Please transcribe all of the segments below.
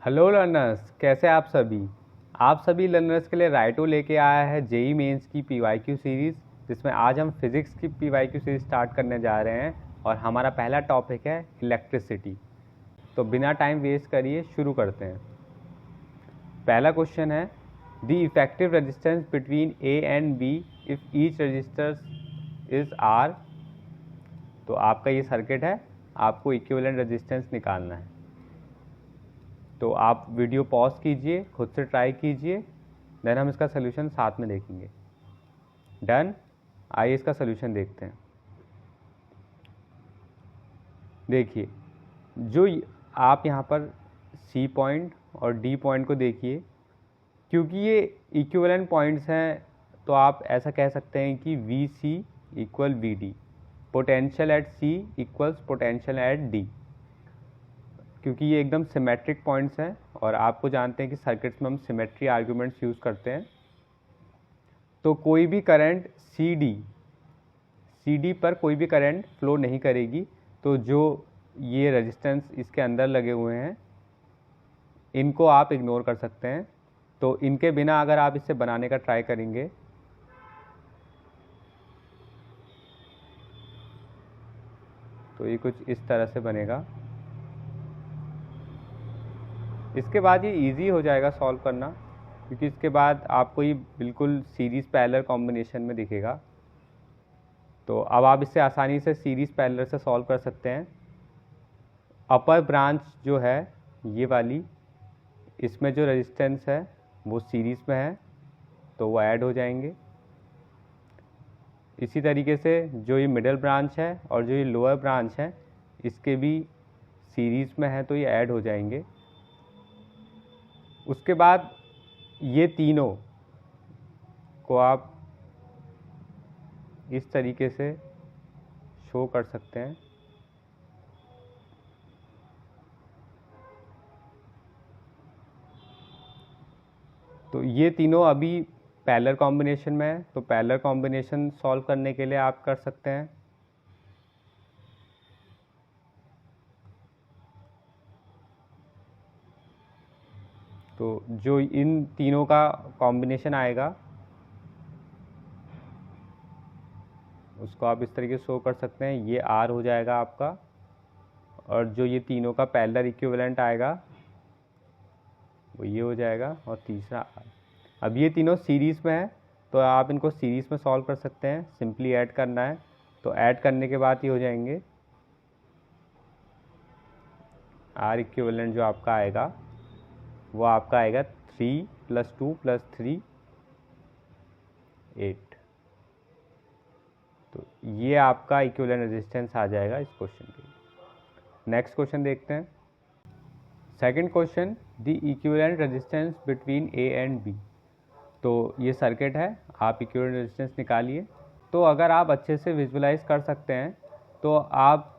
Hello learners, कैसे आप सभी। आप सभी लर्नर्स के लिए राइटो लेके आया है जेई मेंस की पीवाईक्यू सीरीज़, जिसमें आज हम फिज़िक्स की पीवाईक्यू सीरीज़ स्टार्ट करने जा रहे हैं और हमारा पहला टॉपिक है इलेक्ट्रिसिटी। तो बिना टाइम वेस्ट करिए शुरू करते हैं। पहला क्वेश्चन है the effective resistance between A and B if each resistor is R. तो आपका ये सर्किट है, आपको इक्विवेलेंट रेजिस्टेंस निकालना है। तो आप वीडियो पॉज कीजिए, खुद से ट्राई कीजिए, देन हम इसका सोल्यूशन साथ में देखेंगे। डन। आइए इसका सोल्यूशन देखते हैं। देखिए, जो आप यहाँ पर सी पॉइंट और डी पॉइंट को देखिए, क्योंकि ये इक्विवेलेंट पॉइंट्स हैं तो आप ऐसा कह सकते हैं कि V C equal V D, potential at C equals potential at D, क्योंकि ये एकदम सिमेट्रिक पॉइंट्स हैं और आपको जानते हैं कि सर्किट्स में हम सिमेट्री आर्ग्यूमेंट्स यूज़ करते हैं। तो कोई भी करंट सी डी पर कोई भी करंट फ्लो नहीं करेगी। तो जो ये रेजिस्टेंस इसके अंदर लगे हुए हैं इनको आप इग्नोर कर सकते हैं। तो इनके बिना अगर आप इसे बनाने का ट्राई करेंगे तो ये कुछ इस तरह से बनेगा। इसके बाद ये इजी हो जाएगा सॉल्व करना, क्योंकि इसके बाद आपको ये बिल्कुल सीरीज़ पैरेलल कॉम्बिनेशन में दिखेगा। तो अब आप इसे आसानी से सीरीज़ पैरेलल से सॉल्व कर सकते हैं। अपर ब्रांच जो है ये वाली, इसमें जो रेजिस्टेंस है वो सीरीज़ में है तो वो ऐड हो जाएंगे। इसी तरीके से जो ये मिडिल ब्रांच है और जो ये लोअर ब्रांच है इसके भी सीरीज़ में है तो ये ऐड हो जाएंगे। उसके बाद ये तीनों को आप इस तरीके से शो कर सकते हैं। तो ये तीनों अभी पैरेलल कॉम्बिनेशन में है, तो पैरेलल कॉम्बिनेशन सॉल्व करने के लिए आप कर सकते हैं। तो जो इन तीनों का कॉम्बिनेशन आएगा उसको आप इस तरीके से शो कर सकते हैं। ये आर हो जाएगा आपका, और जो ये तीनों का पैरेलल इक्विवेलेंट आएगा वो ये हो जाएगा, और तीसरा आर। अब ये तीनों सीरीज़ में है तो आप इनको सीरीज़ में सॉल्व कर सकते हैं। सिंपली ऐड करना है, तो ऐड करने के बाद ये हो जाएंगे। आर इक्विवेलेंट जो आपका आएगा वो आपका आएगा 3 + 2 + 3 8। तो ये आपका इक्विवेलेंट रेजिस्टेंस आ जाएगा इस क्वेश्चन के लिए। नेक्स्ट क्वेश्चन देखते हैं। Second question, the equivalent resistance between A and B. तो ये सर्किट है, आप इक्विवेलेंट रेजिस्टेंस निकालिए। तो अगर आप अच्छे से विजुअलाइज कर सकते हैं तो आप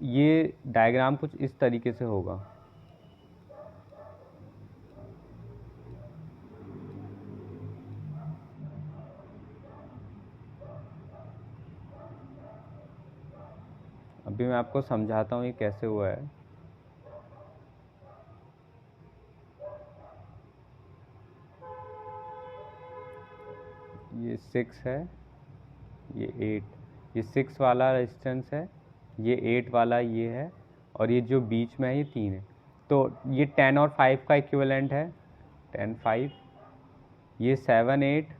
ये डायग्राम कुछ इस तरीके से होगा। अभी मैं आपको समझाता हूँ ये कैसे हुआ है। ये 6 है, ये 8, ये 6 वाला रेजिस्टेंस है, ये 8 वाला ये है, और ये जो बीच में है ये 3 है। तो ये 10 और 5 का इक्विवेलेंट है, 10 5, ये 7 8,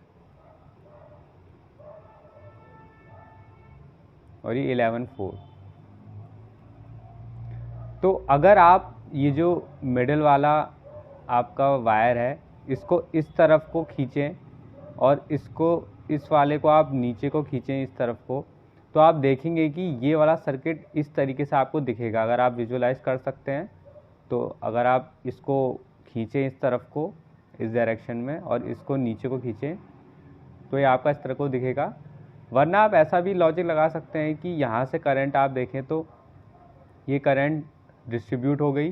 और ये 11 4। तो अगर आप ये जो मिडिल वाला आपका वायर है इसको इस तरफ को खींचें और इसको इस वाले को आप नीचे को खींचें इस तरफ को, तो आप देखेंगे कि ये वाला सर्किट इस तरीके से आपको दिखेगा। अगर आप विजुअलाइज कर सकते हैं तो अगर आप इसको खींचें इस तरफ को इस डायरेक्शन में और इसको नीचे को खींचें तो ये आपका इस तरह को दिखेगा। वरना आप ऐसा भी लॉजिक लगा सकते हैं कि यहाँ से करंट आप देखें तो ये करंट डिस्ट्रीब्यूट हो गई,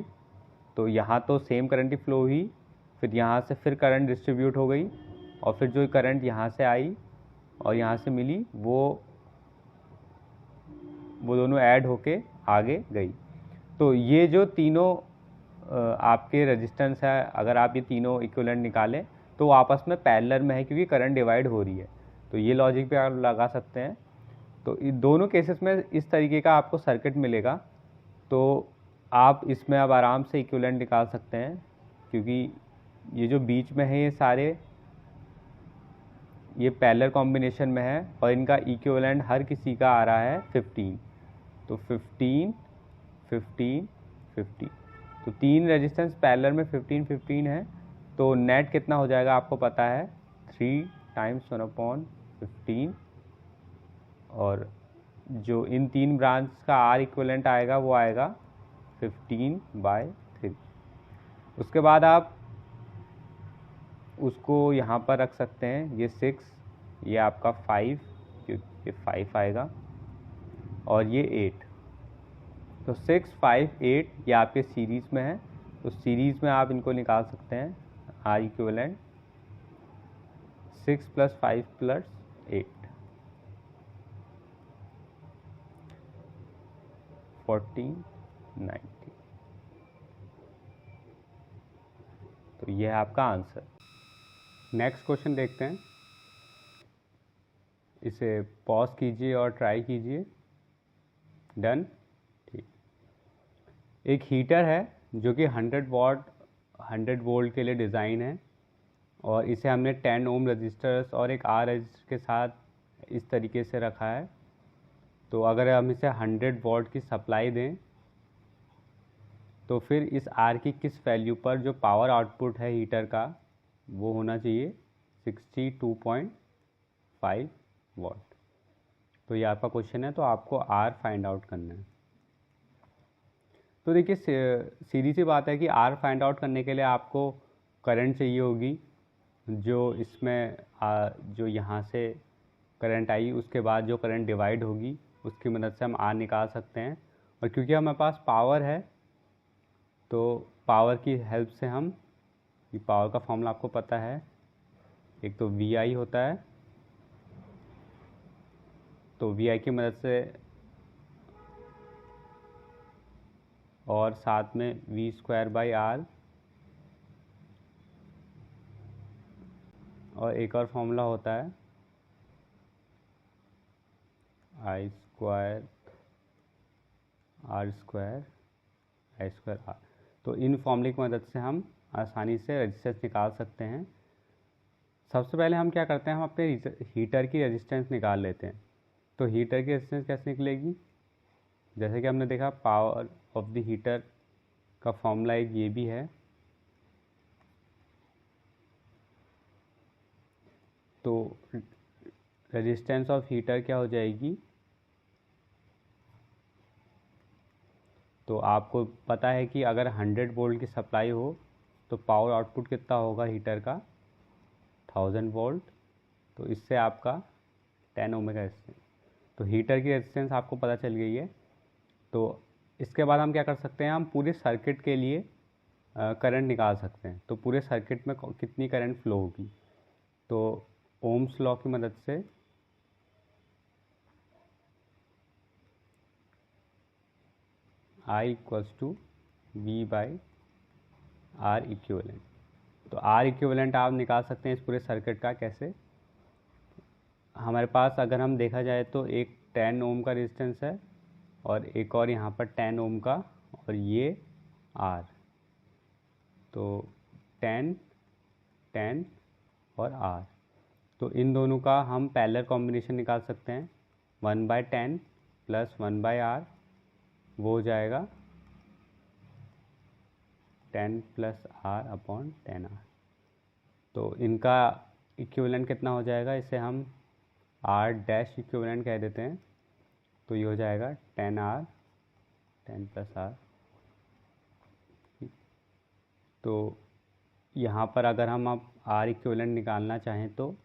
तो यहाँ तो सेम करंट ही फ्लो हुई, फिर यहाँ से फिर करंट डिस्ट्रीब्यूट हो गई, और फिर जो करंट यहाँ से आई और यहाँ से मिली वो दोनों ऐड होके आगे गई। तो ये जो तीनों आपके रेजिस्टेंस है, अगर आप ये तीनों इक्विवेलेंट निकालें तो वो आपस में पैरेलल में है क्योंकि करंट डिवाइड हो रही है। तो ये लॉजिक भी आप लगा सकते हैं। तो इन दोनों केसेस में इस तरीके का आपको सर्किट मिलेगा। तो आप इसमें अब आराम से इक्विवेलेंट निकाल सकते हैं, क्योंकि ये जो बीच में है ये सारे ये पैरेलल कॉम्बिनेशन में है और इनका इक्विवेलेंट हर किसी का आ रहा है 15। तो 15 15 15, तो तीन रेजिस्टेंस पैरेलल में 15 15 है। तो नेट कितना हो जाएगा आपको पता है, 3 टाइम्स 1/15। और जो इन तीन ब्रांच का आर इक्विवेलेंट आएगा वो आएगा 15/3। उसके बाद आप उसको यहाँ पर रख सकते हैं, ये 6, ये आपका 5, क्योंकि 5 आएगा, और ये 8। तो 6 5 8 ये आपके सीरीज़ में है। तो सीरीज़ में आप इनको निकाल सकते हैं, आर इक्विवेलेंट 6 + 5 + 8 14 90। तो ये है आपका आंसर। नेक्स्ट क्वेश्चन देखते हैं। इसे पॉज कीजिए और ट्राई कीजिए। डन। ठीक। एक हीटर है जो कि 100 वोल्ट के लिए डिज़ाइन है, और इसे हमने 10 ओम रजिस्टर्स और एक आर रजिस्टर के साथ इस तरीके से रखा है। तो अगर हम इसे 100 वॉट की सप्लाई दें तो फिर इस आर की किस वैल्यू पर जो पावर आउटपुट है हीटर का वो होना चाहिए 62.5 वॉट। तो ये आपका क्वेश्चन है, तो आपको आर फाइंड आउट करना है। तो देखिए सीधी सी बात है कि आर फाइंड आउट करने के लिए आपको करंट चाहिए होगी, जो इसमें जो यहाँ से करंट आई उसके बाद जो करंट डिवाइड होगी उसकी मदद से हम आर निकाल सकते हैं। और क्योंकि हमारे पास पावर है तो पावर की हेल्प से हम, ये पावर का फॉर्मूला आपको पता है, एक तो वी आई होता है, तो वी आई की मदद से और साथ में v²/r, और एक और फॉर्मूला होता है I² R² I²R। तो इन फॉर्मूले की मदद से हम आसानी से रेजिस्टेंस निकाल सकते हैं। सबसे पहले हम क्या करते हैं, हम अपने हीटर की रेजिस्टेंस निकाल लेते हैं। तो हीटर की रेजिस्टेंस कैसे निकलेगी, जैसे कि हमने देखा पावर ऑफ द हीटर का फॉर्मूला एक ये भी है। तो रेजिस्टेंस ऑफ हीटर क्या हो जाएगी, तो आपको पता है कि अगर 100 वोल्ट की सप्लाई हो तो पावर आउटपुट कितना होगा हीटर का 1000 वोल्ट। तो इससे आपका 10 ओम का रेजिस्टेंस, तो हीटर की रेजिस्टेंस आपको पता चल गई है। तो इसके बाद हम क्या कर सकते हैं, हम पूरे सर्किट के लिए करंट निकाल सकते हैं। तो पूरे सर्किट में कितनी करंट फ्लो होगी, तो ओम्स लॉ की मदद से I = V/R इक्विवेलेंट। तो R इक्विवेलेंट आप निकाल सकते हैं इस पूरे सर्किट का। कैसे, हमारे पास अगर हम देखा जाए तो एक 10 ओम का रेजिस्टेंस है और एक और यहाँ पर 10 ओम का, और ये R। तो 10 10 और R, तो इन दोनों का हम पैरेलल कॉम्बिनेशन निकाल सकते हैं। 1/10 + 1/R वो हो जाएगा 10 + R/10R। तो इनका इक्विवेलेंट कितना हो जाएगा, इसे हम R' इक्विवेलेंट कह देते हैं। तो ये हो जाएगा 10R 10 + R। तो यहाँ पर अगर हम अब R इक्विवेलेंट निकालना चाहें तो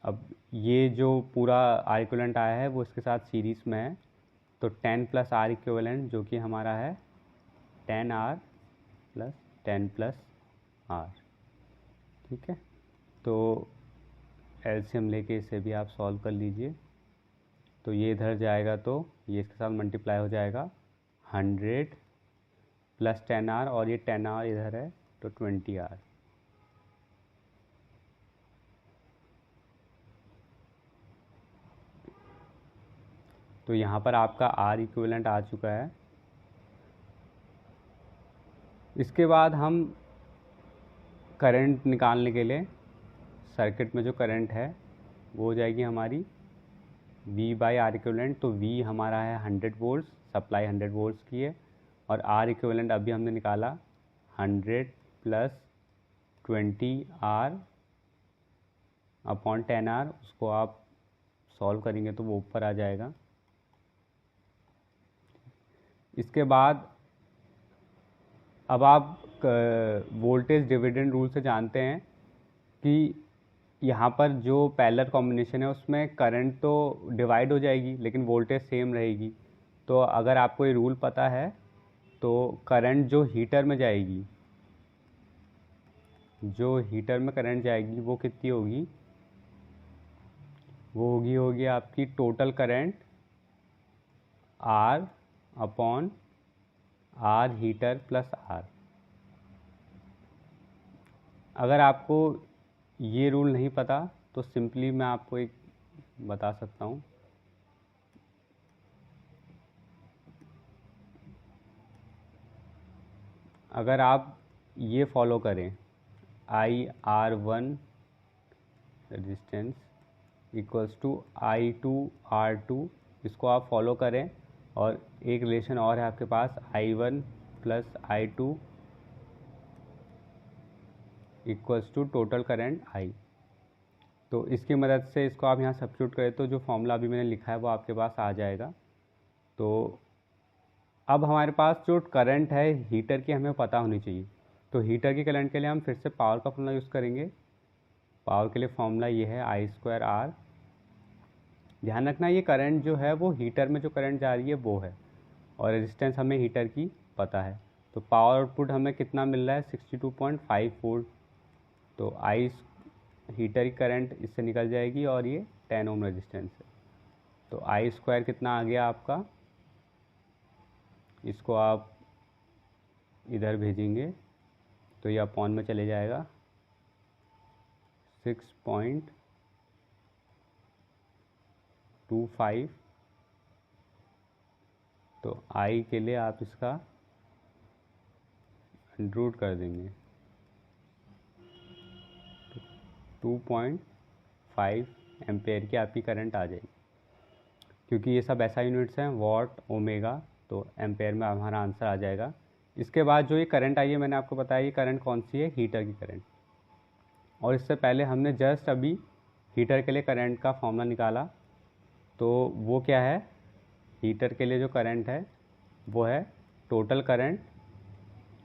अब ये जो पूरा R इक्विवेलेंट आया है वो इसके साथ सीरीज़ में है। तो 10 + R इक्विवेलेंट जो कि हमारा है 10R + 10 + R। ठीक है, तो एलसीएम लेके इसे भी आप सॉल्व कर लीजिए। तो ये इधर जाएगा तो ये इसके साथ मल्टीप्लाई हो जाएगा 100 प्लस 10R, और ये 10R इधर है तो 20R। तो यहाँ पर आपका R इक्विवेलेंट आ चुका है। इसके बाद हम करंट निकालने के लिए सर्किट में जो करंट है वो हो जाएगी हमारी V बाई आर इक्विवेलेंट। तो V हमारा है 100 वोल्ट्स, सप्लाई 100 वोल्ट्स की है, और R इक्विवेलेंट अभी हमने निकाला 100 प्लस 20R अपॉन 10R। उसको आप सॉल्व करेंगे तो वो ऊपर आ जाएगा। इसके बाद अब आप वोल्टेज डिविडेंड रूल से जानते हैं कि यहाँ पर जो पैरेलल कॉम्बिनेशन है उसमें करंट तो डिवाइड हो जाएगी लेकिन वोल्टेज सेम रहेगी। तो अगर आपको ये रूल पता है तो करंट जो हीटर में जाएगी, जो हीटर में करंट जाएगी वो कितनी होगी, वो होगी आपकी total current R upon R heater plus R। अगर आपको ये रूल नहीं पता तो सिंपली मैं आपको एक बता सकता हूँ। अगर आप ये फॉलो करें IR1 resistance equals to I2R2, इसको आप फॉलो करें, और एक रिलेशन और है आपके पास I1 plus I2 equals to total current I। तो इसकी मदद से इसको आप यहाँ सब्स्टिट्यूट करें तो जो फॉर्मूला अभी मैंने लिखा है वो आपके पास आ जाएगा। तो अब हमारे पास जो करंट है हीटर की हमें पता होनी चाहिए। तो हीटर की करंट के लिए हम फिर से पावर का फॉर्मूला यूज़ करेंगे। पावर के लिए फॉर्मूला ये है I²R। ध्यान रखना ये करंट जो है वो हीटर में जो करंट जा रही है वो है, और रेजिस्टेंस हमें हीटर की पता है। तो पावर आउटपुट हमें कितना मिल रहा है 62.5 वोल्ट। तो आई हीटर की करंट इससे निकल जाएगी और ये 10 ओम रेजिस्टेंस है। तो I² कितना आ गया आपका, इसको आप इधर भेजेंगे तो ये अपॉन में चले जाएगा 6.25। तो I के लिए आप इसका रूट कर देंगे तो 2.5 एम्पेयर की आपकी करंट आ जाएगी। क्योंकि ये सब ऐसा यूनिट्स हैं वॉट ओमेगा, तो एम्पेयर में हमारा आंसर आ जाएगा। इसके बाद जो ये करंट आई है मैंने आपको बताया ये करंट कौन सी है, हीटर की करंट। और इससे पहले हमने जस्ट अभी हीटर के लिए करंट का फॉर्मूला निकाला। तो वो क्या है, हीटर के लिए जो करंट है वो है total current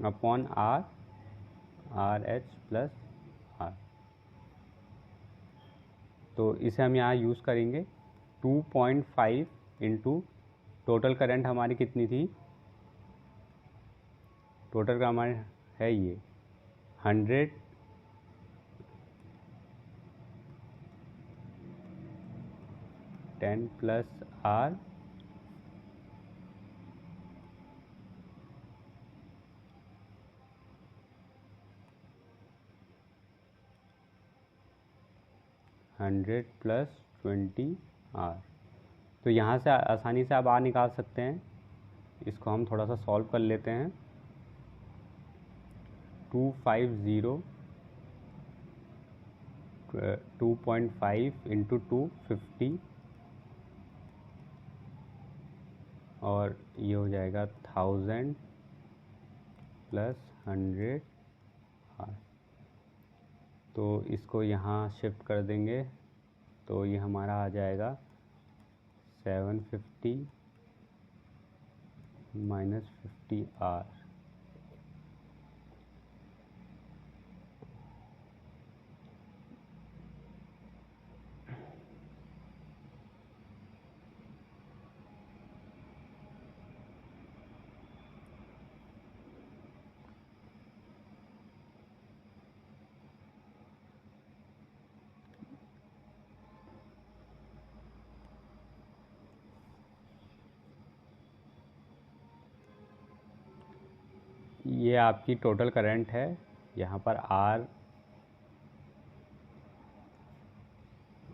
upon R H plus R. तो इसे हम यहाँ यूज़ करेंगे 2.5 इंटू टोटल करंट हमारी कितनी थी, टोटल का हमारे है ये 100 10 plus are hundred plus 20R। तो यहाँ से आसानी से आप R निकाल सकते हैं। इसको हम थोड़ा सा सॉल्व कर लेते हैं। 2.5 इंटू 250 और ये हो जाएगा 1000 प्लस 100R। तो इसको यहाँ शिफ्ट कर देंगे तो ये हमारा आ जाएगा 750 माइनस 50R। ये आपकी टोटल करंट है, यहाँ पर R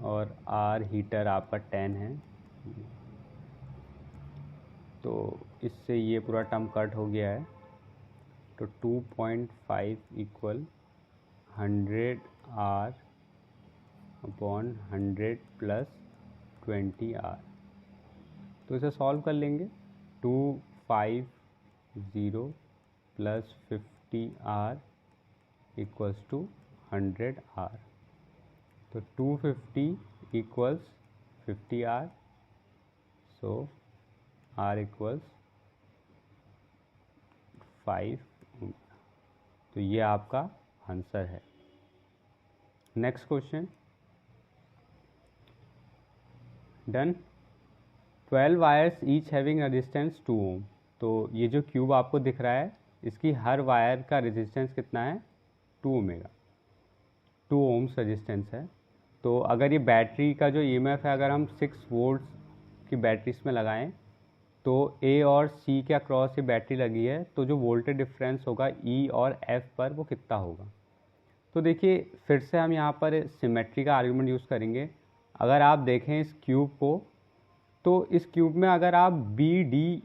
और R हीटर आपका 10 है, तो इससे ये पूरा टर्म कट हो गया है। तो 2.5 equal 100R upon 100 plus 20R। तो इसे सॉल्व कर लेंगे। 250 plus 50R equals to 100R। तो 250 इक्वल्स 50R, सो R इक्वल्स 5। तो ये आपका आंसर है। Next question, done. 12 wires each having resistance 2 ओम। तो ये जो क्यूब आपको दिख रहा है, इसकी हर वायर का रेजिस्टेंस कितना है? 2 ओमेगा, 2 ओम्स रेजिस्टेंस है। तो अगर ये बैटरी का जो ईएमएफ है, अगर हम 6 वोल्ट की बैटरी इसमें लगाएं, तो ए और सी के अक्रॉस ये बैटरी लगी है, तो जो वोल्टेज डिफरेंस होगा ई और एफ पर, वो कितना होगा? तो देखिए, फिर से हम यहाँ पर सिमेट्री का आर्गूमेंट यूज़ करेंगे। अगर आप देखें इस क्यूब को, तो इस क्यूब में अगर आप बी डी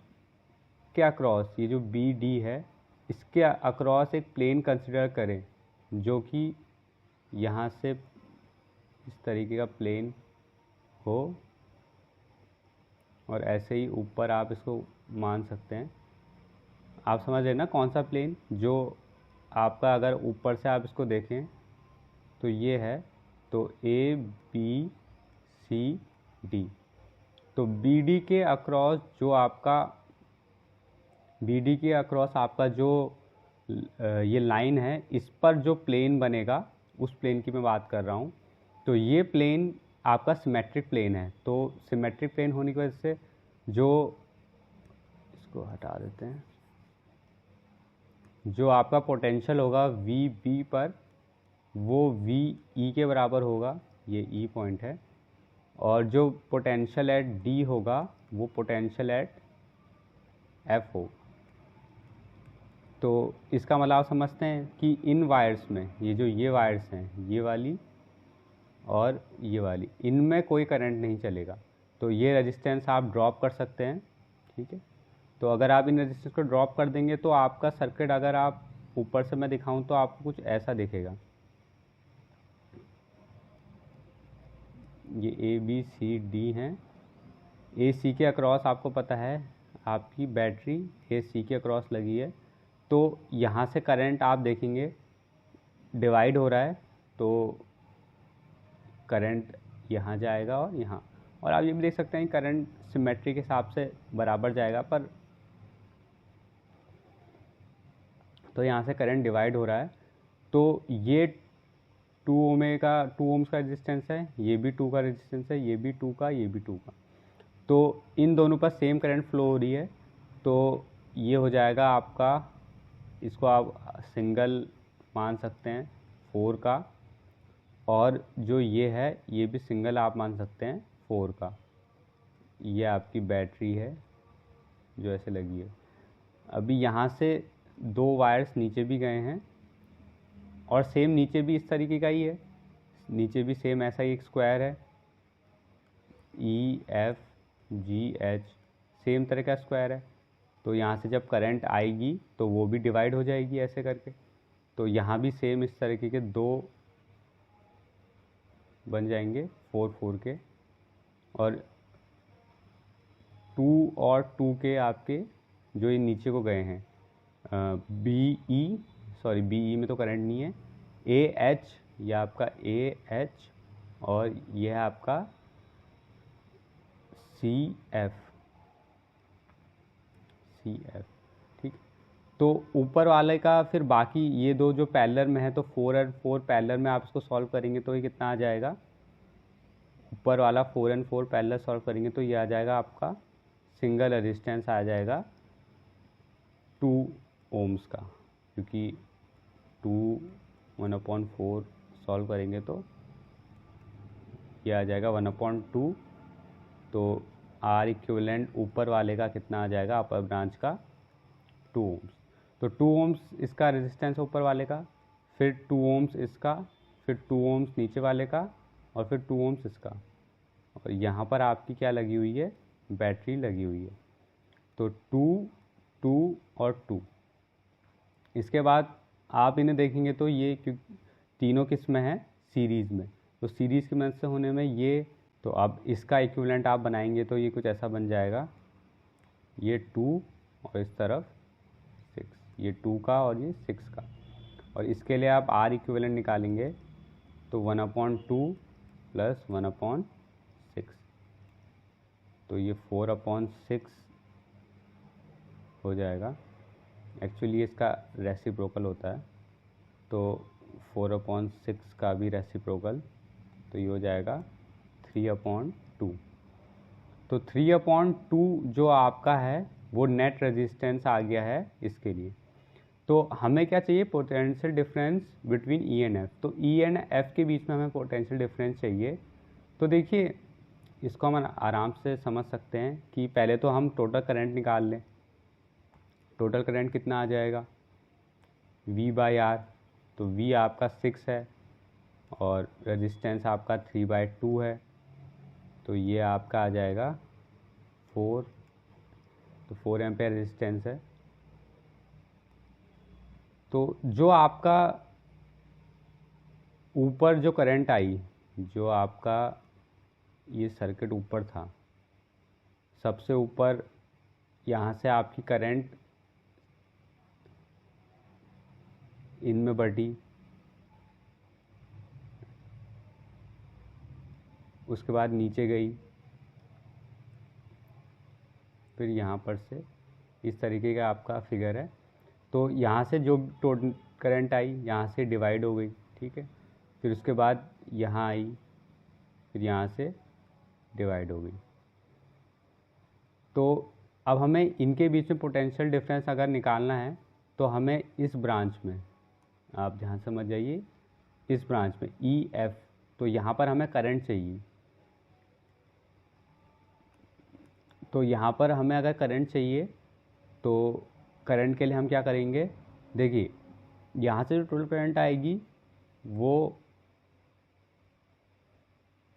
के अक्रॉस, ये जो बी डी है, इसके अक्रॉस एक प्लेन कंसिडर करें, जो कि यहाँ से इस तरीके का प्लेन हो, और ऐसे ही ऊपर आप इसको मान सकते हैं। आप समझ रहे ना कौन सा प्लेन? जो आपका, अगर ऊपर से आप इसको देखें तो ये है, तो ए बी सी डी। तो बी डी के अक्रॉस जो आपका, बी डी के अक्रॉस आपका जो ये लाइन है, इस पर जो प्लेन बनेगा, उस प्लेन की मैं बात कर रहा हूँ। तो ये प्लेन आपका सिमेट्रिक प्लेन है। तो सिमेट्रिक प्लेन होने की वजह से जो, इसको हटा देते हैं, जो आपका पोटेंशियल होगा वी बी पर, वो वी ई के बराबर होगा, ये ई पॉइंट है। और जो पोटेंशियल एट डी होगा, वो पोटेंशियल एट एफ होगा। तो इसका मतलब आप समझते हैं कि इन वायर्स में, ये जो ये वायर्स हैं, ये वाली और ये वाली, इनमें कोई करंट नहीं चलेगा। तो ये रेजिस्टेंस आप ड्रॉप कर सकते हैं, ठीक है। तो अगर आप इन रेजिस्टेंस को ड्रॉप कर देंगे, तो आपका सर्किट, अगर आप ऊपर से मैं दिखाऊं, तो आपको कुछ ऐसा दिखेगा। ये ए बी सी डी हैं। ए सी के अक्रॉस आपको पता है आपकी बैटरी ए सी के अक्रॉस लगी है। तो यहाँ से करंट आप देखेंगे डिवाइड हो रहा है, तो करंट यहाँ जाएगा और यहाँ, और आप ये भी देख सकते हैं करंट सिमेट्री के हिसाब से बराबर जाएगा, पर तो यहाँ से करंट डिवाइड हो रहा है। तो ये 2 ओम्स का रेजिस्टेंस है, ये भी 2 का रेजिस्टेंस है, ये भी 2 का, ये भी 2 का। तो इन दोनों पर सेम करंट फ्लो हो रही है। तो ये हो जाएगा आपका, इसको आप सिंगल मान सकते हैं 4 का, और जो ये है, ये भी सिंगल आप मान सकते हैं 4 का। ये आपकी बैटरी है जो ऐसे लगी है। अभी यहाँ से 2 वायर्स नीचे भी गए हैं, और सेम नीचे भी इस तरीके का ही है, नीचे भी सेम ऐसा ही एक स्क्वायर है, E F G H, same तरह का स्क्वायर है। तो यहाँ से जब करंट आएगी, तो वो भी डिवाइड हो जाएगी ऐसे करके। तो यहाँ भी सेम इस तरीके के 2 बन जाएंगे 4 के, और 2 और 2 के आपके जो ये नीचे को गए हैं, बी ई में तो करंट नहीं है, ए एच, यह आपका ए एच, और यह है आपका सी एफ, ठीक। तो ऊपर वाले का फिर बाकी ये 2 जो पैरेलल में है, तो 4 और 4 पैरेलल में आप इसको सॉल्व करेंगे तो ये कितना आ जाएगा? ऊपर वाला 4 और 4 पैरेलल सॉल्व करेंगे तो ये आ जाएगा आपका सिंगल रेजिस्टेंस आ जाएगा 2 ओम्स का, क्योंकि 2 1/4 सॉल्व करेंगे तो ये आ जाएगा 1/2। तो आर इक्विवेलेंट ऊपर वाले का कितना आ जाएगा, अपर ब्रांच का 2 ओम्स। तो 2 ओम्स इसका रेजिस्टेंस ऊपर वाले का, फिर 2 ओम्स इसका, फिर 2 ओम्स नीचे वाले का, और फिर 2 ओम्स इसका, और यहाँ पर आपकी क्या लगी हुई है, बैटरी लगी हुई है। तो 2 2 और 2। इसके बाद आप इन्हें देखेंगे तो ये तीनों किस में है, सीरीज़ में। तो सीरीज़ की मदद से होने में ये, तो अब इसका इक्विवेलेंट आप बनाएंगे तो ये कुछ ऐसा बन जाएगा, ये 2 और इस तरफ 6, ये 2 का और ये 6 का। और इसके लिए आप आर इक्विवेलेंट निकालेंगे तो 1/2 प्लस 1/6, तो ये 4/6 हो जाएगा। एक्चुअली इसका रेसिप्रोकल होता है, तो 4/6 का भी रेसिप्रोकल, तो ये हो जाएगा 3/2। तो 3/2 जो आपका है वो नेट रेजिस्टेंस आ गया है इसके लिए। तो हमें क्या चाहिए, potential difference between E and F. तो ई एंड एफ के बीच में हमें पोटेंशियल डिफरेंस चाहिए। तो देखिए इसको हम आराम से समझ सकते हैं कि पहले तो हम टोटल करंट निकाल लें। टोटल करंट कितना आ जाएगा, V/R। तो V आपका 6 है और रेजिस्टेंस आपका 3/2 है, तो ये आपका आ जाएगा 4। तो 4 एम्पेयर रेजिस्टेंस है। तो जो आपका ऊपर जो करंट आई, जो आपका ये सर्किट ऊपर था, सबसे ऊपर यहाँ से आपकी करंट इनमें बढ़ी, उसके बाद नीचे गई, फिर यहाँ पर से इस तरीके का आपका फिगर है। तो यहाँ से जो टोटल करंट आई यहाँ से डिवाइड हो गई, ठीक है। फिर उसके बाद यहाँ आई, फिर यहाँ से डिवाइड हो गई। तो अब हमें इनके बीच में पोटेंशियल डिफरेंस अगर निकालना है तो हमें इस ब्रांच में, आप ध्यान से समझ जाइए, इस ब्रांच में ई एफ, तो यहाँ पर हमें करंट चाहिए। तो यहाँ पर हमें अगर करंट चाहिए तो करंट के लिए हम क्या करेंगे, देखिए यहाँ से जो टोटल करंट आएगी वो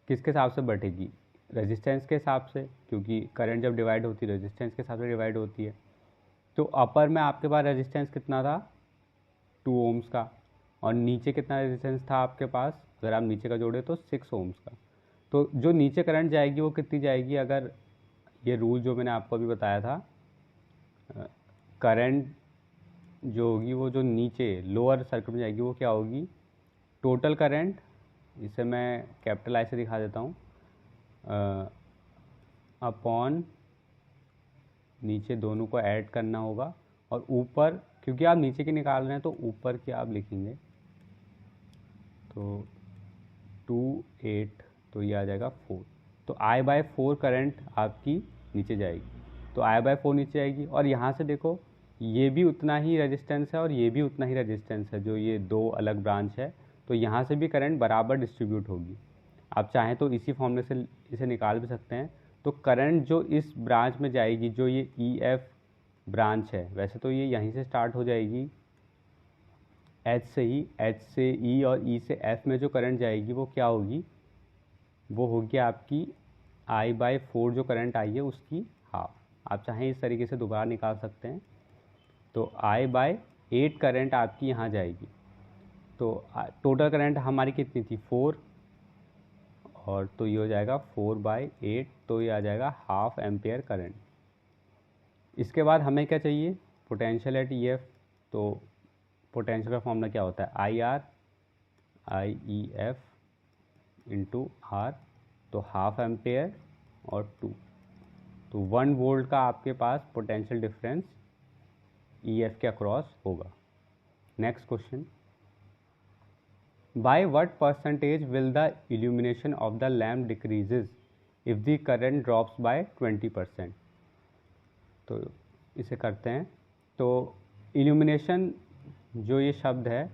किसके हिसाब से बढ़ेगी, रेजिस्टेंस के हिसाब से, क्योंकि करंट जब डिवाइड होती है रेजिस्टेंस के हिसाब से डिवाइड होती है। तो अपर में आपके पास रेजिस्टेंस कितना था, 2 ओम्स का, और नीचे कितना रेजिस्टेंस था आपके पास, अगर आप नीचे का जोड़े तो 6 ओम्स का। तो जो नीचे करंट जाएगी वो कितनी जाएगी, अगर ये रूल जो मैंने आपको अभी बताया था, करंट जो होगी वो जो नीचे लोअर सर्किट में जाएगी वो क्या होगी, टोटल करंट, इसे मैं कैपिटल आई से दिखा देता हूँ, अपॉन नीचे दोनों को ऐड करना होगा, और ऊपर क्योंकि आप नीचे की निकाल रहे हैं तो ऊपर की आप लिखेंगे, तो 2 8, तो ये आ जाएगा 4। तो I/4 करंट आपकी नीचे जाएगी, तो I/4 नीचे आएगी। और यहाँ से देखो ये भी उतना ही रेजिस्टेंस है और ये भी उतना ही रेजिस्टेंस है, जो ये दो अलग ब्रांच है, तो यहाँ से भी करंट बराबर डिस्ट्रीब्यूट होगी। आप चाहें तो इसी फॉर्मूले से इसे निकाल भी सकते हैं। तो करंट जो इस ब्रांच में जाएगी, जो ये EF ब्रांच है, वैसे तो ये यहीं से स्टार्ट हो जाएगी H से ही, H से E और E से F में जो करंट जाएगी वो क्या होगी, वो होगी आपकी I/4 जो करंट आई है उसकी हाफ। आप चाहें इस तरीके से दोबारा निकाल सकते हैं। तो I/8 करंट आपकी यहाँ जाएगी। तो टोटल करंट हमारी कितनी थी, 4, और तो ये हो जाएगा 4/8, तो ये आ जाएगा हाफ एम्पेयर करंट। इसके बाद हमें क्या चाहिए, पोटेंशियल एट EF। तो पोटेंशियल का फॉर्मूला क्या होता है, IR/IEF इंटू R, तो हाफ एम्पेयर और 2, तो 1 वोल्ट का आपके पास पोटेंशियल डिफरेंस EF के अक्रॉस होगा। Next question, by what percentage will the illumination of the lamp decreases if the current drops by 20%। तो इसे करते हैं। तो illumination जो ये शब्द है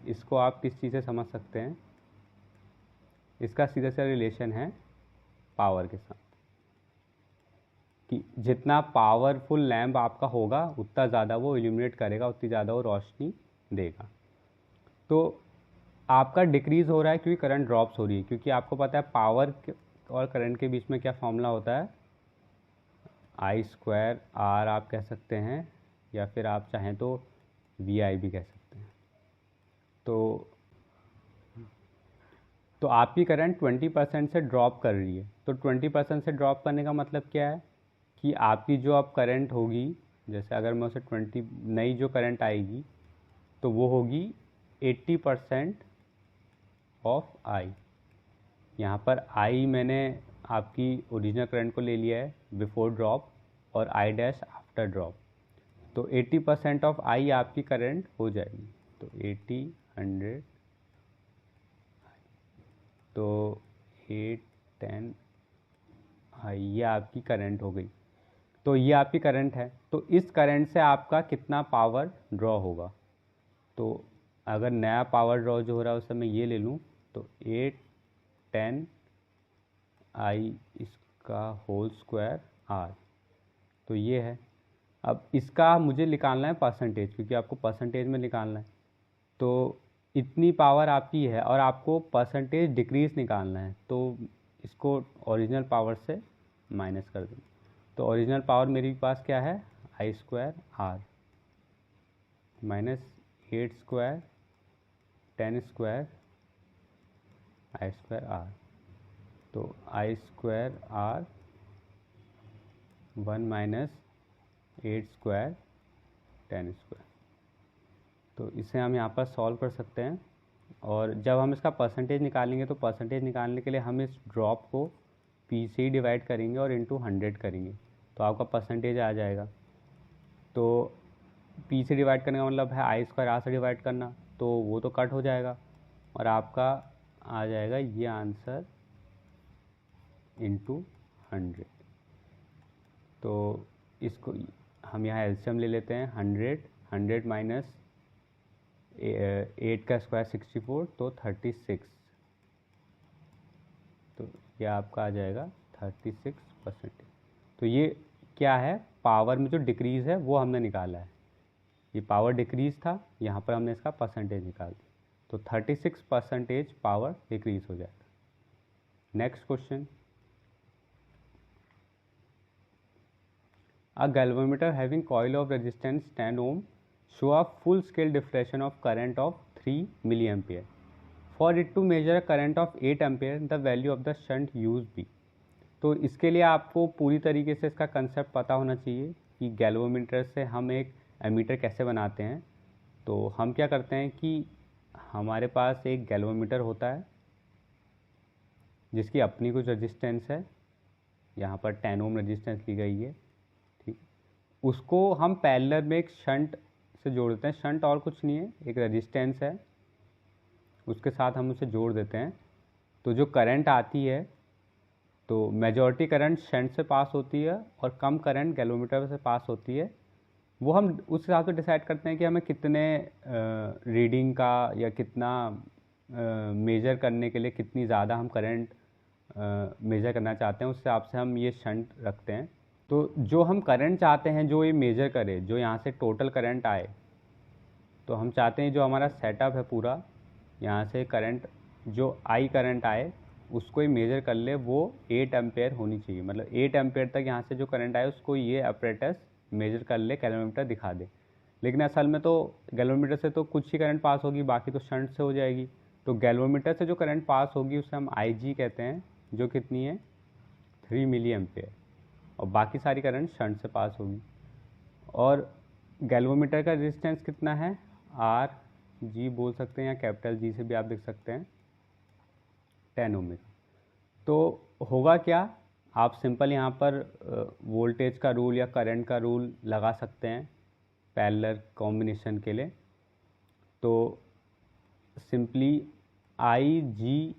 इसको आप किस चीज़ से समझ सकते हैं, इसका सीधा सा रिलेशन है पावर के साथ। कि जितना पावरफुल लैम्प आपका होगा उतना ज़्यादा वो इल्यूमिनेट करेगा, उतनी ज़्यादा वो रोशनी देगा। तो आपका डिक्रीज़ हो रहा है क्योंकि करंट ड्रॉप्स हो रही है, क्योंकि आपको पता है पावर और करंट के बीच में क्या फॉर्मूला होता है, I² R आप कह सकते हैं, या फिर आप चाहें तो VI भी कह सकते हैं। तो आपकी करंट 20% से ड्रॉप कर रही है। तो 20% से ड्रॉप करने का मतलब क्या है कि आपकी जो अब करंट होगी, जैसे अगर मैं उसे 20 नई जो करंट आएगी तो वो होगी 80% ऑफ I। यहाँ पर I मैंने आपकी ओरिजिनल करंट को ले लिया है बिफोर ड्रॉप और I' आफ्टर ड्रॉप। तो 80% ऑफ I आपकी करंट हो जाएगी। तो 80 100 तो 8 10 I ये आपकी करंट हो गई। तो ये आपकी करंट है। तो इस करंट से आपका कितना पावर ड्रॉ होगा। तो अगर नया पावर ड्रॉ जो हो रहा है उसे मैं ये ले लूँ तो 8 10 I इसका होल स्क्वायर R। तो ये है। अब इसका मुझे निकालना है परसेंटेज, क्योंकि आपको परसेंटेज में निकालना है। तो इतनी पावर आपकी है और आपको परसेंटेज डिक्रीज निकालना है, तो इसको ओरिजिनल पावर से माइनस कर दें। तो ओरिजिनल पावर मेरे पास क्या है, I² R minus 8² 10² I² R। तो I² R 1 माइनस 8² 10²। तो इसे हम यहाँ पर सॉल्व कर सकते हैं। और जब हम इसका परसेंटेज निकालेंगे तो परसेंटेज निकालने के लिए हम इस ड्रॉप को P से ही डिवाइड करेंगे और इंटू 100 करेंगे, तो आपका परसेंटेज आ जाएगा। तो P से डिवाइड करने का मतलब है I² R से डिवाइड करना, तो वो तो कट हो जाएगा और आपका आ जाएगा ये आंसर इंटू 100। तो इसको हम यहाँ एलसीएम ले लेते हैं। 100 माइनस 8 का स्क्वायर 64, तो 36। तो ये आपका आ जाएगा 36%। तो ये क्या है, पावर में जो डिक्रीज़ है वो हमने निकाला है। ये पावर डिक्रीज़ था, यहाँ पर हमने इसका परसेंटेज निकाल दिया, तो 36% पावर डिक्रीज़ हो जाएगा। Next question, a galvanometer having coil of resistance 10 ohm show a full scale deflection of current of 3 milliampere. For it to measure a current of 8 ampere, the value of the shunt used be। तो इसके लिए आपको पूरी तरीके से इसका concept पता होना चाहिए कि गैल्वेमीटर से हम एक एमीटर कैसे बनाते हैं। तो हम क्या करते हैं कि हमारे पास एक गैल्वेमीटर होता है जिसकी अपनी कुछ रेजिस्टेंस है, यहाँ पर 10 ओम रेजिस्टेंस ली गई है, ठीक। उसको हम पैरेलल में एक शंट से जोड़ देते हैं। शंट और कुछ नहीं है, एक रेजिस्टेंस है, उसके साथ हम उसे जोड़ देते हैं। तो जो करंट आती है, तो मेजॉरिटी करंट शंट से पास होती है और कम करंट गैल्वेमीटर से पास होती है। वो हम उस हिसाब से डिसाइड करते हैं कि हमें कितने रीडिंग का या कितना मेजर करने के लिए कितनी ज़्यादा हम करंट मेजर करना चाहते हैं, उस हिसाब से हम ये शंट रखते हैं। तो जो हम करंट चाहते हैं जो ये मेजर करे, जो यहाँ से टोटल करंट आए, तो हम चाहते हैं जो हमारा सेटअप है पूरा, यहाँ से करंट जो आई करंट आए उसको ही मेजर कर ले, वो 8 एम्पेयर होनी चाहिए। मतलब 8 एम्पेयर तक यहाँ से जो करंट आए उसको ये अपरेटस मेजर कर ले, गैल्वेमीटर दिखा दे। लेकिन असल में तो गैल्वेमीटर से तो कुछ ही करंट पास होगी, बाकी तो शंट से हो जाएगी। तो गैल्वेमीटर से जो करंट पास होगी उसे हम IG कहते हैं, जो कितनी है 3 मिली एम्पेयर, और बाकी सारी करंट शंट से पास होगी। और गैल्वेमीटर का रेजिस्टेंस कितना है, RG बोल सकते हैं या कैपिटल G से भी आप देख सकते हैं, 10 ओम। तो होगा क्या, आप सिंपल यहाँ पर वोल्टेज का रूल या करंट का रूल लगा सकते हैं पैरेलल कॉम्बिनेशन के लिए। तो simply IG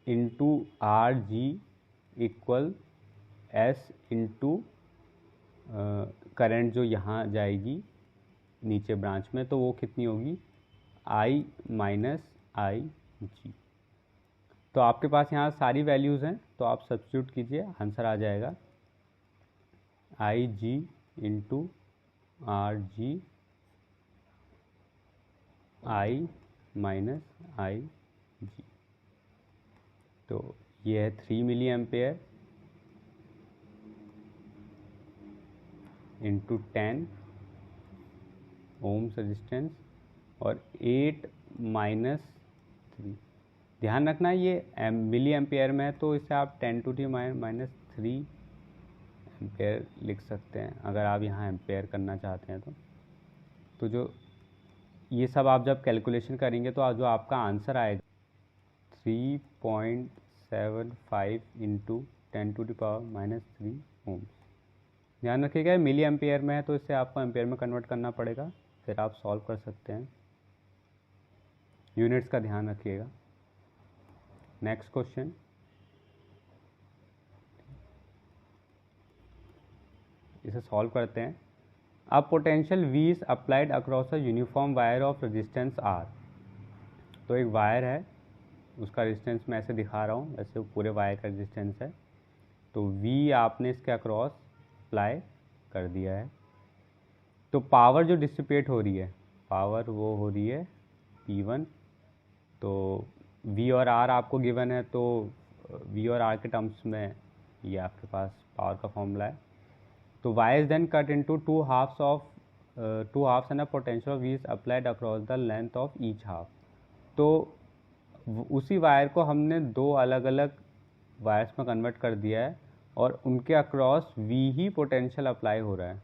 into RG equal S into current जो यहाँ जाएगी नीचे ब्रांच में, तो वो कितनी होगी, I माइनस IG। तो आपके पास यहाँ सारी वैल्यूज़ हैं, तो आप सब्स्टिट्यूट कीजिए, आंसर आ जाएगा I G into R G I minus I G. तो ये है 3 milli ampere into 10 ohms resistance और 8 माइनस 3। ध्यान रखना ये मिली एम्पेयर में है, तो इसे आप 10⁻³ एम्पेयर लिख सकते हैं अगर आप यहाँ एम्पेयर करना चाहते हैं तो जो ये सब आप जब कैलकुलेशन करेंगे तो जो आपका आंसर आएगा 3.75 इंटू 10⁻³ ओम्स। ध्यान रखिएगा मिली एम्पेयर में है तो इसे आपको एम्पेयर में कन्वर्ट करना पड़ेगा, फिर आप सॉल्व कर सकते हैं। यूनिट्स का ध्यान रखिएगा। नेक्स्ट क्वेश्चन, इसे सॉल्व करते हैं। अब potential V is applied across a uniform wire of resistance R। तो एक वायर है, उसका रेजिस्टेंस मैं ऐसे दिखा रहा हूँ, वैसे पूरे वायर का रेजिस्टेंस है। तो V आपने इसके अक्रॉस अप्लाई कर दिया है। तो पावर जो डिसिपेट हो रही है, पावर वो हो रही है P1। तो V और R आपको गिवन है, तो V और R के टर्म्स में ये आपके पास पावर का फॉर्मूला है। तो Y is then cut into two halves and a potential of V is applied across the length of each half। तो उसी वायर को हमने दो अलग अलग वायर्स में कन्वर्ट कर दिया है और उनके अक्रॉस V ही पोटेंशियल अप्लाई हो रहा है।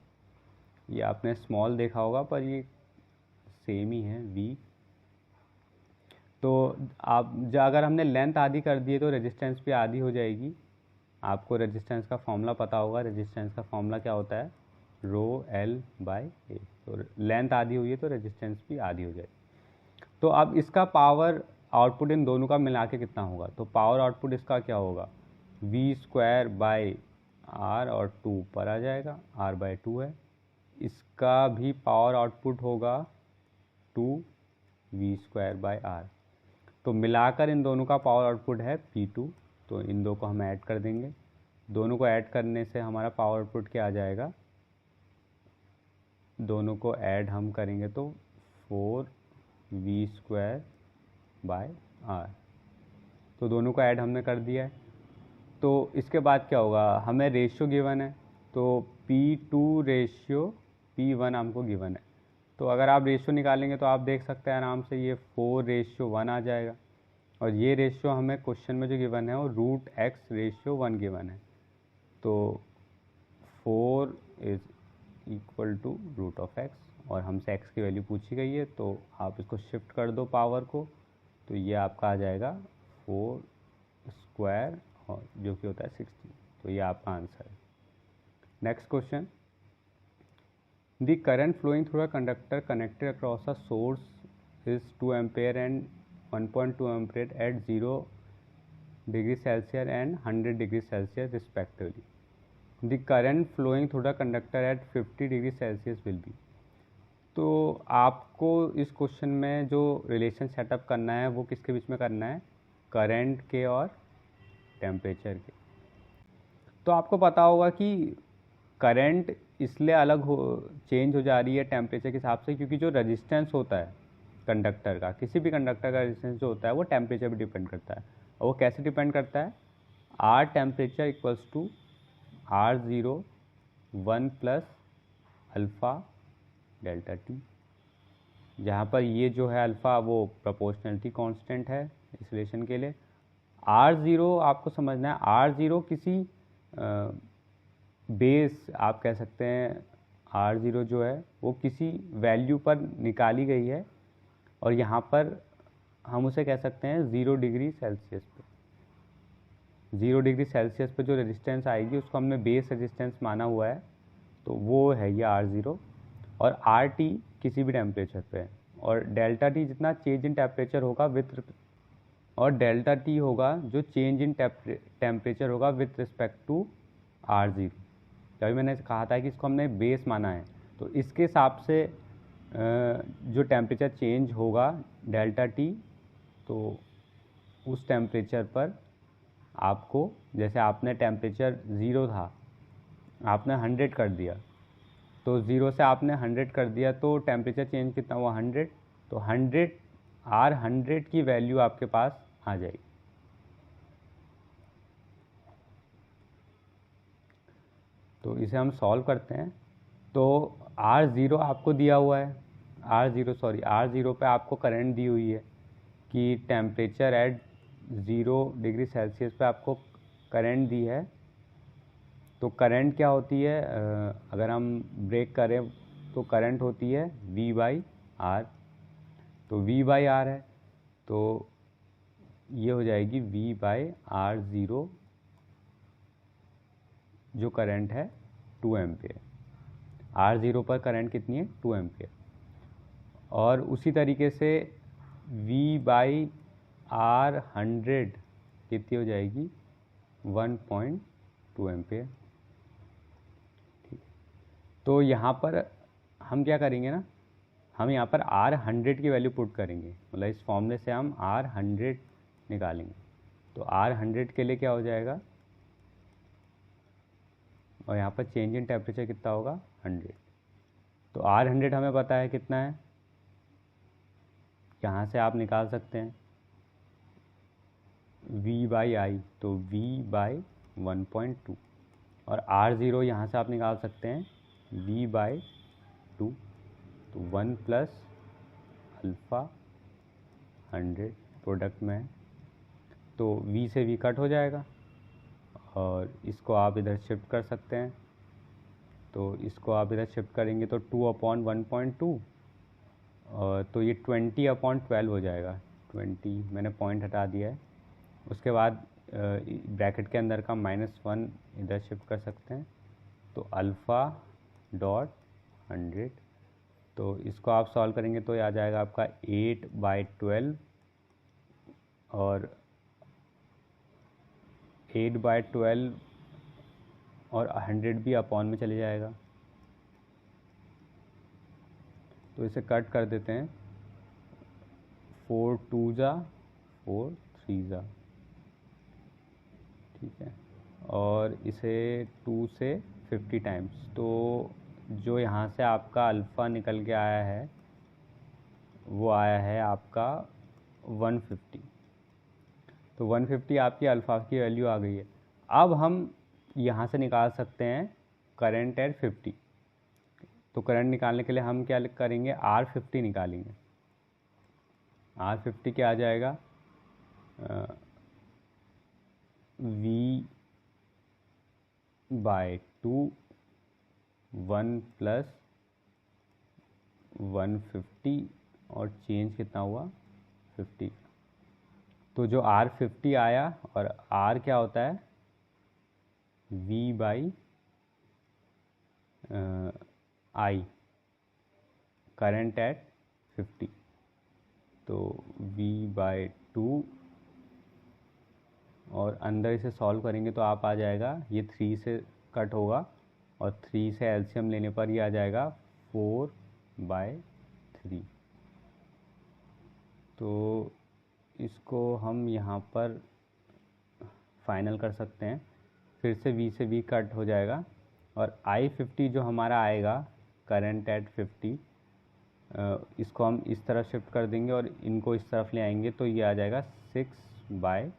ये आपने स्मॉल देखा होगा पर ये सेम ही है V। तो आप अगर हमने लेंथ आधी कर दी है तो रेजिस्टेंस भी आधी हो जाएगी। आपको रेजिस्टेंस का फॉर्मूला पता होगा, रेजिस्टेंस का फॉर्मूला क्या होता है, ρl/A। तो लेंथ आधी हुई है तो रेजिस्टेंस भी आधी हो जाएगी। तो अब इसका पावर आउटपुट इन दोनों का मिला के कितना होगा, तो पावर आउटपुट इसका क्या होगा, V²/R और 2 ऊपर आ जाएगा, R/2 है। इसका भी पावर आउटपुट होगा 2V²/R। तो मिलाकर इन दोनों का पावर आउटपुट है P2। तो इन दो को हम ऐड कर देंगे, दोनों को ऐड करने से हमारा पावर आउटपुट क्या आ जाएगा, दोनों को ऐड हम करेंगे तो 4V²/R। तो दोनों को ऐड हमने कर दिया है। तो इसके बाद क्या होगा, हमें रेशियो गिवन है, तो P2/P1 हमको गिवन है। तो अगर आप रेशियो निकालेंगे तो आप देख सकते हैं आराम से ये 4:1 आ जाएगा। और ये रेशियो हमें क्वेश्चन में जो गिवन है वो √x/1 गिवन है। तो 4 इज इक्वल टू √x और हमसे x की वैल्यू पूछी गई है, तो आप इसको शिफ्ट कर दो पावर को, तो ये आपका आ जाएगा 4² और जो कि होता है 16। तो ये आपका आंसर है। Next question, the current flowing through a conductor connected across a source is 2 ampere and 1.2 ampere at 0 degree Celsius and 100 degree Celsius respectively. The current flowing through the conductor at 50 degree Celsius will be। तो आपको इस question में जो relation setup करना है वो किसके बीच में करना है, करंट के और टेम्परेचर के। तो आपको पता होगा कि करंट इसलिए चेंज हो जा रही है टेम्परेचर के हिसाब से, क्योंकि जो रेजिस्टेंस होता है कंडक्टर का, किसी भी कंडक्टर का रेजिस्टेंस जो होता है वो टेम्परेचर पर डिपेंड करता है। और वो कैसे डिपेंड करता है, R temperature equals to R0 1 plus alpha delta T, जहाँ पर ये जो है अल्फ़ा वो प्रोपोर्शनलिटी कांस्टेंट है इस रिलेशन के लिए। R0 आपको समझना है, R0 किसी बेस आप कह सकते हैं, R0 जो है वो किसी वैल्यू पर निकाली गई है और यहाँ पर हम उसे कह सकते हैं 0 डिग्री सेल्सियस पे। 0 डिग्री सेल्सियस पे जो रेजिस्टेंस आएगी उसको हमने बेस रेजिस्टेंस माना हुआ है, तो वो है ये R0। और RT किसी भी टेम्परेचर पे है, और डेल्टा टी जितना चेंज इन टेम्परेचर होगा और डेल्टा टी होगा जो चेंज इन टेम्परेचर होगा विथ रिस्पेक्ट टू R0। जब मैंने कहा था कि इसको हमने बेस माना है, तो इसके हिसाब से जो टेम्परेचर चेंज होगा डेल्टा टी, तो उस टेम्परेचर पर आपको, जैसे आपने टेम्परेचर 0 था आपने 100 कर दिया, तो 0 से आपने 100 कर दिया, तो टेम्परेचर चेंज कितना हुआ 100, तो 100 R100 की वैल्यू आपके पास आ जाएगी। तो इसे हम सॉल्व करते हैं। तो R0 आपको दिया हुआ है, R0 पे आपको करंट दी हुई है कि टेम्परेचर एट 0 डिग्री सेल्सियस पे आपको करंट दी है। तो करंट क्या होती है, अगर हम ब्रेक करें तो करंट होती है V/R। तो V/R है, तो ये हो जाएगी V/R0, जो करंट है 2 एम्पियर। R0 पर करंट कितनी है 2 एम्पियर। और उसी तरीके से V/R100 कितनी हो जाएगी 1.2 एम्पियर। ठीक, तो यहाँ पर हम क्या करेंगे ना, हम यहाँ पर R100 की वैल्यू पुट करेंगे, मतलब इस फॉर्मूले से हम R100 निकालेंगे। तो R100 के लिए क्या हो जाएगा, और यहाँ पर चेंज इन टेम्परेचर कितना होगा 100। तो R100 हमें पता है कितना है, यहाँ से आप निकाल सकते हैं V/I, तो V/1.2, और R0 यहाँ से आप निकाल सकते हैं V/2, तो 1 प्लस अल्फ़ा 100 प्रोडक्ट में है, तो V से V कट हो जाएगा, और इसको आप इधर शिफ्ट कर सकते हैं। तो इसको आप इधर शिफ्ट करेंगे तो 2/1.2, और तो ये 20/12 हो जाएगा। 20 मैंने पॉइंट हटा दिया है। उसके बाद ब्रैकेट के अंदर का -1 इधर शिफ्ट कर सकते हैं, तो अल्फ़ा डॉट 100। तो इसको आप सॉल्व करेंगे तो ये आ जाएगा आपका 8/12, और 8/12 और 100 भी अपॉन में चले जाएगा। तो इसे कट कर देते हैं, 4 2 जा 4 3 जा, ठीक है, और इसे 2 से 50 टाइम्स, तो जो यहाँ से आपका अल्फ़ा निकल के आया है वो आया है आपका 150। तो 150 आपकी अल्फ़ा की वैल्यू आ गई है। अब हम यहाँ से निकाल सकते हैं करंट एट 50। तो करंट निकालने के लिए हम क्या करेंगे, R50 निकालेंगे। R50 क्या आ जाएगा, V/2 1 प्लस 150, और चेंज कितना हुआ 50। तो जो R50 आया, और R क्या होता है V/I, करंट एट 50। तो V/2, और अंदर इसे सॉल्व करेंगे तो आप आ जाएगा, ये 3 से कट होगा, और 3 से एलसीएम लेने पर ये आ जाएगा 4/3। तो इसको हम यहाँ पर फाइनल कर सकते हैं, फिर से V से V कट हो जाएगा, और I50 जो हमारा आएगा करंट एट 50, इसको हम इस तरफ शिफ्ट कर देंगे और इनको इस तरफ ले आएंगे, तो ये आ जाएगा 6/4।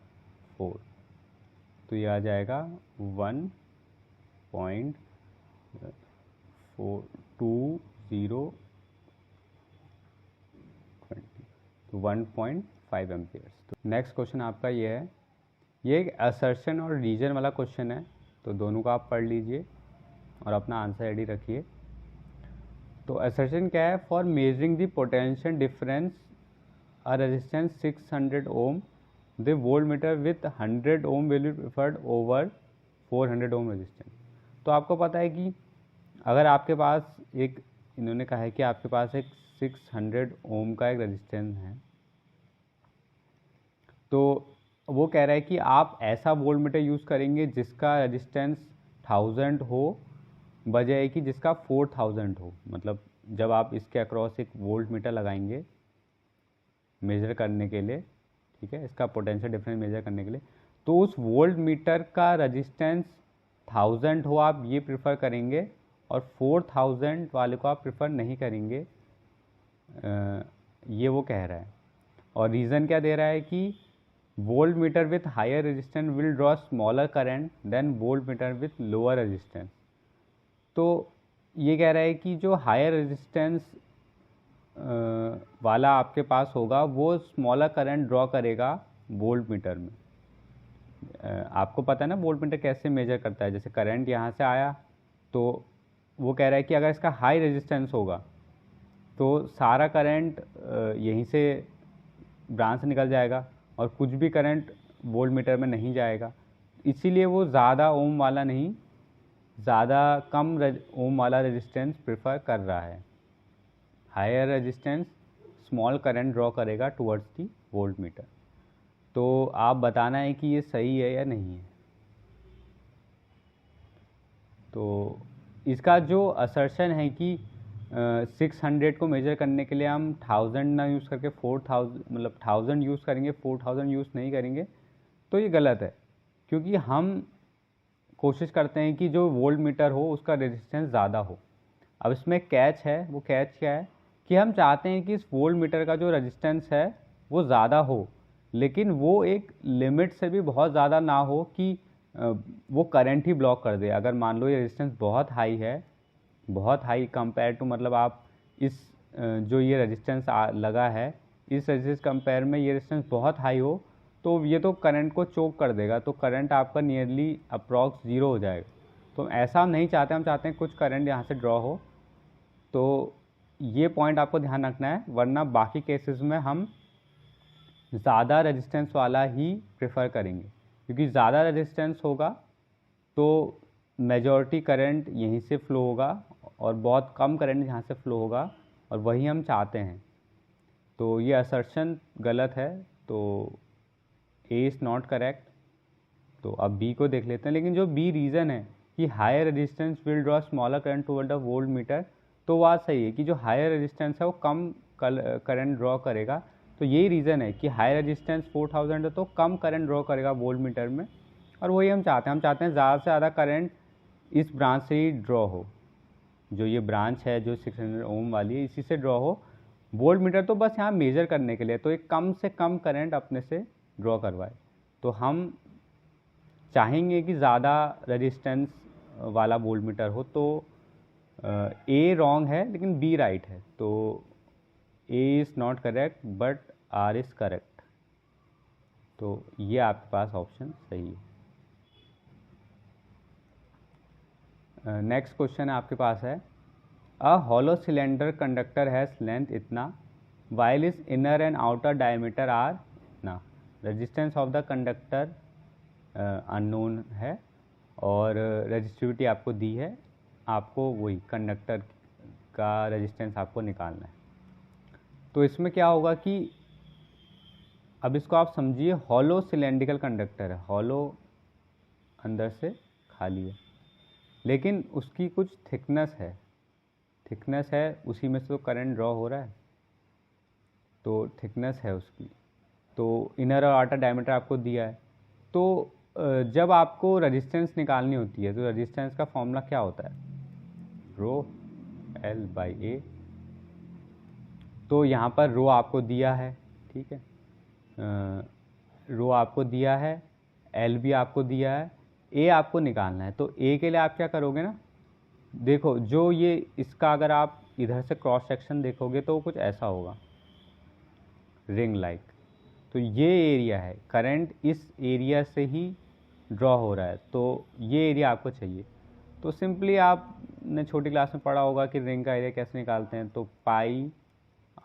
तो ये आ जाएगा 1.420, तो 1.5 एम्पियर्स। तो नेक्स्ट क्वेश्चन आपका ये है, ये एक असर्शन और रीजन वाला क्वेश्चन है, तो दोनों को आप पढ़ लीजिए और अपना आंसर रेडी रखिए। तो असर्शन क्या है, for measuring the potential difference a resistance 600 ohm, the voltmeter with 100 ohm will be preferred over 400 ohm resistance. तो आपको पता है कि अगर आपके पास एक, इन्होंने कहा है कि आपके पास एक 600 ओम का एक रेजिस्टेंस है, तो वो कह रहा है कि आप ऐसा वोल्टमीटर यूज़ करेंगे जिसका रेजिस्टेंस 1000 हो, बजाय कि जिसका 4000 हो। मतलब जब आप इसके अक्रॉस एक वोल्ट मीटर लगाएंगे मेज़र करने के लिए, ठीक है, इसका पोटेंशियल डिफरेंस मेज़र करने के लिए, तो उस वोल्ट मीटर का रेजिस्टेंस 1000 हो आप ये प्रेफर करेंगे और 4000 वाले को आप प्रेफर नहीं करेंगे, ये वो कह रहा है। और रीज़न क्या दे रहा है कि volt meter with higher resistance will draw smaller current than volt meter with lower resistance. तो ये कह रहा है कि जो हायर रेजिस्टेंस वाला आपके पास होगा वो स्मॉलर करंट ड्रॉ करेगा वोल्ट मीटर में। आपको पता है ना वोल्ट मीटर कैसे मेजर करता है, जैसे करंट यहाँ से आया तो वो कह रहा है कि अगर इसका हाई रेजिस्टेंस होगा तो सारा करंट यहीं से ब्रांच से निकल जाएगा और कुछ भी करंट वोल्ट मीटर में नहीं जाएगा। इसीलिए वो ज़्यादा ओम वाला नहीं, ज़्यादा कम ओम वाला रेजिस्टेंस प्रेफर कर रहा है। Higher resistance small current draw करेगा टुवर्ड्स दी वोल्ट मीटर। तो आप बताना है कि ये सही है या नहीं है। तो इसका जो असर्शन है कि 600 को मेजर करने के लिए हम 1000 ना यूज़ करके 4000 मतलब 1000 यूज़ करेंगे, 4000 यूज़ नहीं करेंगे, तो ये गलत है। क्योंकि हम कोशिश करते हैं कि जो वोल्ट मीटर हो उसका रेजिस्टेंस ज़्यादा हो। अब इसमें कैच है, वो कैच क्या है कि हम चाहते हैं कि इस वोल्ट मीटर का जो रेजिस्टेंस है वो ज़्यादा हो, लेकिन वो एक लिमिट से भी बहुत ज़्यादा ना हो कि वो करंट ही ब्लॉक कर दे। अगर मान लो ये रेजिस्टेंस बहुत हाई है, बहुत हाई कंपेयर टू, मतलब आप इस जो ये रेजिस्टेंस लगा है इस रेजिस्टेंस कंपेयर में ये रेजिस्टेंस बहुत हाई हो तो ये तो करंट को चोक कर देगा, तो करंट आपका नियरली अप्रॉक्स 0 हो जाएगा। तो ऐसा हम नहीं चाहते, हम चाहते हैं कुछ करंट यहाँ से ड्रॉ हो। तो ये पॉइंट आपको ध्यान रखना है, वरना बाकी केसेस में हम ज़्यादा रेजिस्टेंस वाला ही प्रेफर करेंगे। क्योंकि ज़्यादा रेजिस्टेंस होगा तो मेजॉरिटी करंट यहीं से फ्लो होगा और बहुत कम करंट यहाँ से फ्लो होगा, और वही हम चाहते हैं। तो ये असर्शन गलत है, तो ए इज़ नॉट करेक्ट। तो अब बी को देख लेते हैं। लेकिन जो बी रीज़न है कि higher resistance will draw smaller current toward the volt meter, तो बात सही है कि जो हायर रेजिस्टेंस है वो कम करंट ड्रॉ करेगा। तो यही रीज़न है कि हाई रेजिस्टेंस 4000 है तो कम करंट ड्रॉ करेगा वोल्ट मीटर में, और वही हम चाहते हैं। हम चाहते हैं ज़्यादा से ज़्यादा करंट इस ब्रांच से ही ड्रॉ हो, जो ये ब्रांच है जो 600 ओम वाली है इसी से ड्रॉ हो। वोल्ट मीटर तो बस यहाँ मेजर करने के लिए, तो एक कम से कम करंट अपने से ड्रॉ करवाए। तो हम चाहेंगे कि ज़्यादा रेजिस्टेंस वाला वोल्ट मीटर हो। तो ए रॉन्ग है लेकिन बी राइट है। तो A is not correct but R is correct. तो ये आपके पास ऑप्शन सही है। नेक्स्ट क्वेश्चन आपके पास है, a hollow cylinder conductor has length इतना while is inner and outer diameter are इतना। Resistance of the conductor unknown है और रेजिस्टिविटी आपको दी है, आपको वही कंडक्टर का रेजिस्टेंस आपको निकालना है। तो इसमें क्या होगा कि अब इसको आप समझिए, हॉलो सिलेंड्रिकल कंडक्टर है, हॉलो अंदर से खाली है, लेकिन उसकी कुछ थिकनेस है, उसी में से तो करंट ड्रॉ हो रहा है, तो थिकनेस है उसकी। तो इनर और आउटर डायमीटर आपको दिया है। तो जब आपको रेजिस्टेंस निकालनी होती है तो रेजिस्टेंस का फॉर्मूला क्या होता है, रो एल बाई ए। तो यहाँ पर रो आपको दिया है, ठीक है, रो आपको दिया है, एल भी आपको दिया है, ए आपको निकालना है। तो ए के लिए आप क्या करोगे ना, देखो जो ये इसका अगर आप इधर से क्रॉस सेक्शन देखोगे तो कुछ ऐसा होगा, रिंग लाइक। तो ये एरिया है, करंट इस एरिया से ही ड्रॉ हो रहा है, तो ये एरिया आपको चाहिए। तो सिंपली आपने छोटी क्लास में पढ़ा होगा कि रिंग का एरिया कैसे निकालते हैं। तो पाई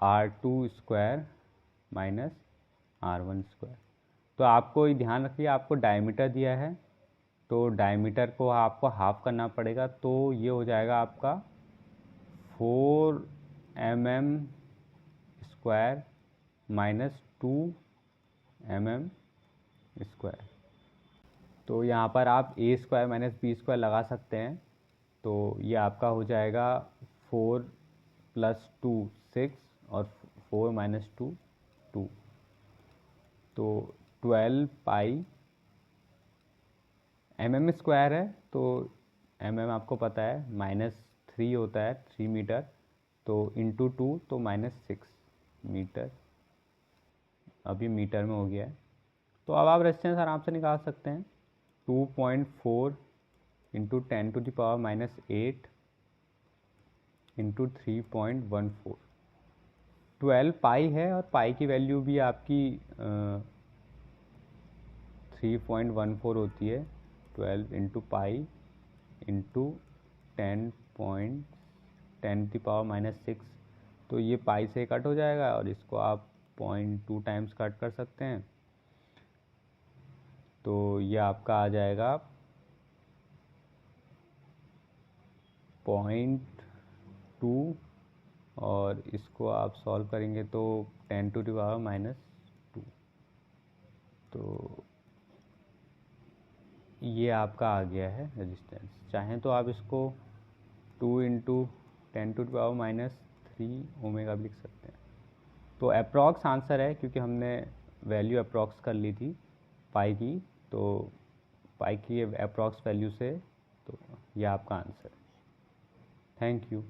R2 square minus R1 square. तो आपको ये ध्यान रखिए, आपको डायमीटर दिया है तो डायमीटर को आपको हाफ करना पड़ेगा, तो ये हो जाएगा आपका 4 mm square minus 2 mm square. तो यहाँ पर आप ए स्क्वायर माइनस बी स्क्वायर लगा सकते हैं। तो ये आपका हो जाएगा 4 + 2 6 और 4 - 2 2। तो 12 पाई mm स्क्वायर है तो आपको पता है -3 होता है 3 मीटर, तो इंटू 2 तो -6 मीटर, अभी मीटर में हो गया है। तो अब आप रेजिस्टेंस आराम से निकाल सकते हैं। 2.4 इंटू 10⁻⁻8 इंटू 3.14, 12 पाई है, और पाई की वैल्यू भी आपकी 3.14 होती है। 12 इंटू पाई इंटू 10⁻⁻6, तो ये पाई से कट हो जाएगा, और इसको आप 0.2 टाइम्स कट कर सकते हैं, तो ये आपका आ जाएगा 0.2, और इसको आप सॉल्व करेंगे तो 10⁻⁻2, तो ये आपका आ गया है रेजिस्टेंस। चाहें तो आप इसको 2 इंटू 10⁻³ ओमेगा भी लिख सकते हैं। तो अप्रॉक्स आंसर है, क्योंकि हमने वैल्यू अप्रॉक्स कर ली थी पाई की, तो पाई की अप्रॉक्स वैल्यू से, तो ये आपका आंसर है। Thank you.